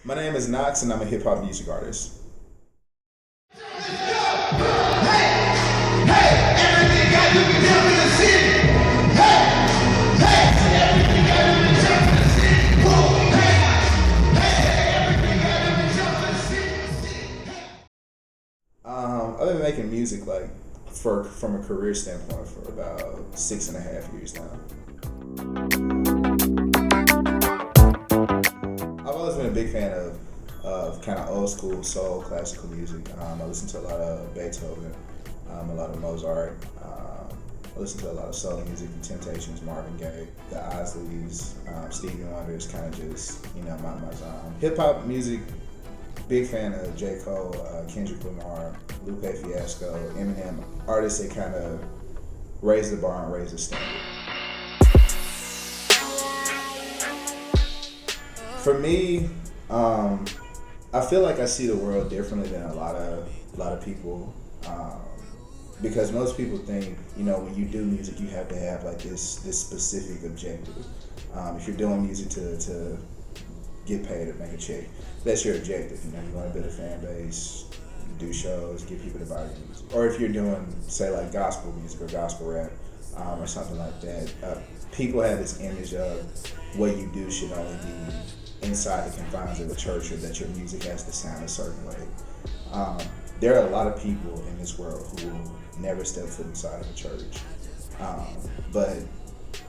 My name is Knox, and I'm a hip hop music artist. I've been making music from a career standpoint for about 6.5 years now. I've always been a big fan of kind of old school soul classical music. I listen to a lot of Beethoven, a lot of Mozart. I listen to a lot of soul music, The Temptations, Marvin Gaye, the Isleys, Stevie Wonder is kind of just my genre. Hip hop music. Big fan of J. Cole, Kendrick Lamar, Lupe Fiasco, Eminem, artists that kind of raise the bar and raise the standard. For me, I feel like I see the world differently than a lot of people, because most people think when you do music you have to have like this specific objective. If you're doing music to get paid or make a check, that's your objective. You want to build a fan base, do shows, get people to buy your music. Or if you're doing, say, like gospel music or gospel rap or something like that, people have this image of what you do should only be inside the confines of a church, or that your music has to sound a certain way. There are a lot of people in this world who will never step foot inside of a church, but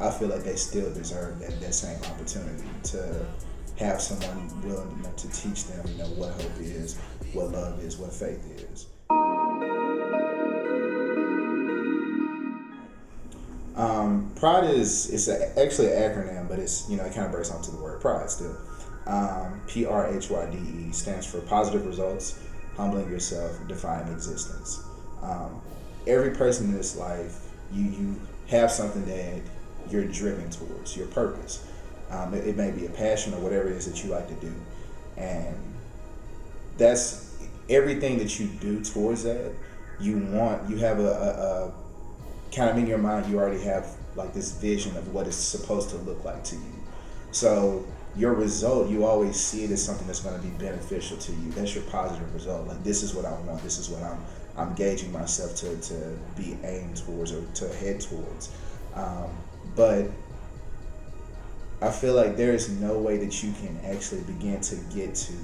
I feel like they still deserve that same opportunity to have someone willing enough to teach them, what hope is, what love is, what faith is. Pride is actually an acronym, but it's it kind of breaks onto the word pride still. PRHYDE stands for positive results, humbling yourself, defying existence. Every person in this life, you have something that you're driven towards, your purpose. It may be a passion or whatever it is that you like to do, and that's everything that you do towards that. You have a kind of in your mind, you already have like this vision of what it's supposed to look like to you. So your result, you always see it as something that's going to be beneficial to you. That's your positive result. Like, this is what I want. This is what I'm gauging myself to be aimed towards or to head towards. But I feel like there is no way that you can actually begin to get to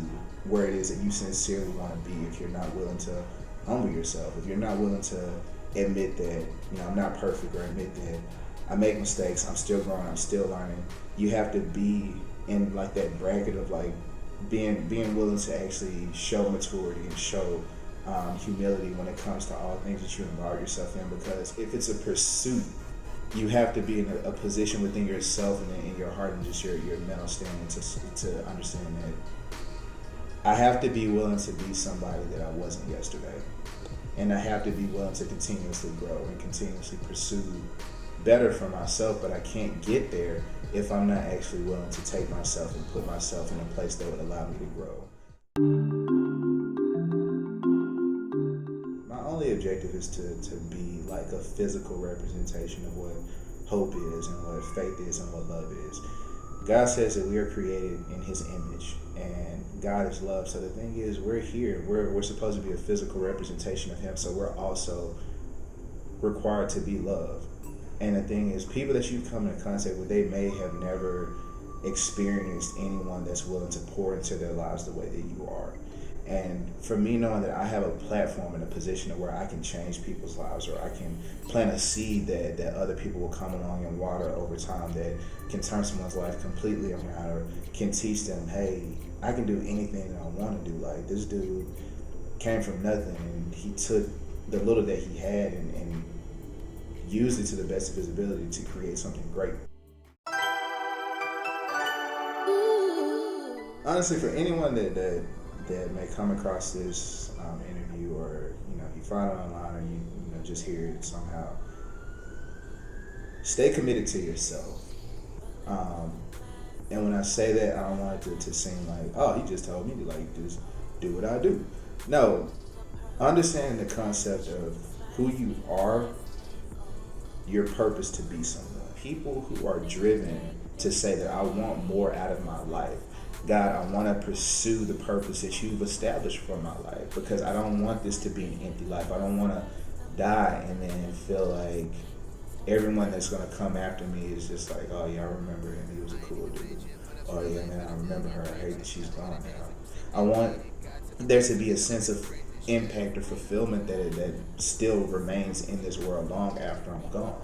where it is that you sincerely want to be if you're not willing to humble yourself, if you're not willing to admit that, I'm not perfect, or admit that I make mistakes, I'm still growing, I'm still learning. You have to be in like that bracket of like being willing to actually show maturity and show humility when it comes to all things that you involve yourself in, because if it's a pursuit, you have to be in a position within yourself and in your heart and just your mental standing to understand that I have to be willing to be somebody that I wasn't yesterday. And I have to be willing to continuously grow and continuously pursue better for myself, but I can't get there if I'm not actually willing to take myself and put myself in a place that would allow me to grow. My only objective is to be like a physical representation of what hope is and what faith is and what love is. God says that we are created in His image, and God is love. So the thing is, we're here. We're supposed to be a physical representation of Him. So we're also required to be love. And the thing is, people that you come in contact with, they may have never experienced anyone that's willing to pour into their lives the way that you are. And for me, knowing that I have a platform and a position where I can change people's lives, or I can plant a seed that other people will come along and water over time, that can turn someone's life completely around, or can teach them, hey, I can do anything that I want to do. Like, this dude came from nothing, and he took the little that he had and used it to the best of his ability to create something great. Honestly, for anyone that may come across this interview, or you find it online, or you just hear it somehow, stay committed to yourself. And when I say that, I don't want it to seem like, oh, he just told me to just do what I do. No, understand the concept of who you are, your purpose to be someone. People who are driven to say that I want more out of my life, God, I want to pursue the purpose that you've established for my life, because I don't want this to be an empty life. I don't want to die and then feel like everyone that's going to come after me is just like, oh yeah, I remember him, he was a cool dude. Oh yeah, man, I remember her, I hate that she's gone now. I want there to be a sense of impact or fulfillment that still remains in this world long after I'm gone.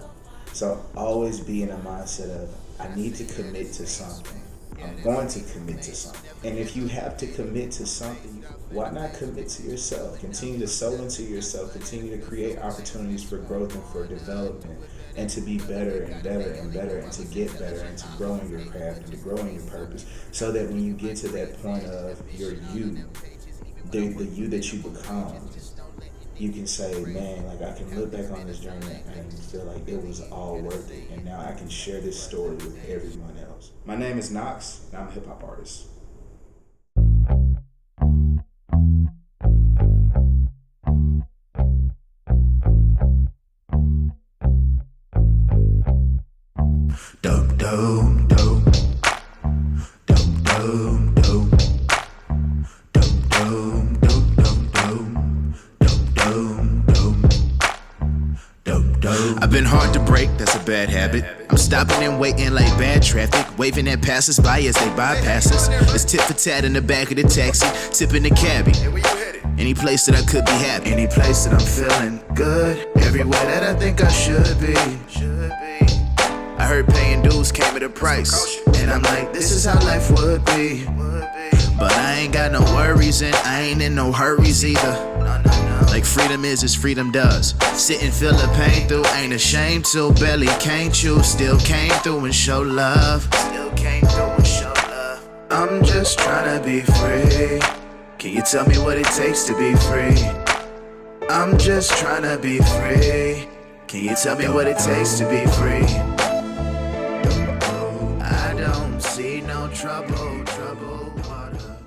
So always be in a mindset of, I need to commit to something. I'm going to commit to something. And if you have to commit to something, why not commit to yourself? Continue to sow into yourself. Continue to create opportunities for growth and for development, and to be better and better and better, and to get better, and to grow in your craft and to grow in your purpose, so that when you get to that point of your you, the you that you become, you can say, man, like I can look back on this journey and feel like it was all worth it, and now I can share this story with everyone else. My name is Knox, and I'm a hip-hop artist. Dope, dope, dope. Dope, dope, dope. Dope, dope, dope, dope, dope. Dope, dope, dope. Dope, dope. I've been hard to break, that's a bad habit. I'm stopping and waiting like bad traffic, waving at passers-by as they bypass us. It's tit for tat in the back of the taxi, tipping the cabbie. Any place that I could be happy, any place that I'm feeling good, everywhere that I think I should be. I heard paying dues came at a price, and I'm like, this is how life would be. But I ain't got no worries, and I ain't in no hurries either. Like freedom is as freedom does. Sit and feel the pain through, ain't ashamed to. Barely can't choose, still came through and show love. I'm just tryna be free. Can you tell me what it takes to be free? I'm just tryna be free. Can you tell me what it takes to be free? I don't see no trouble water.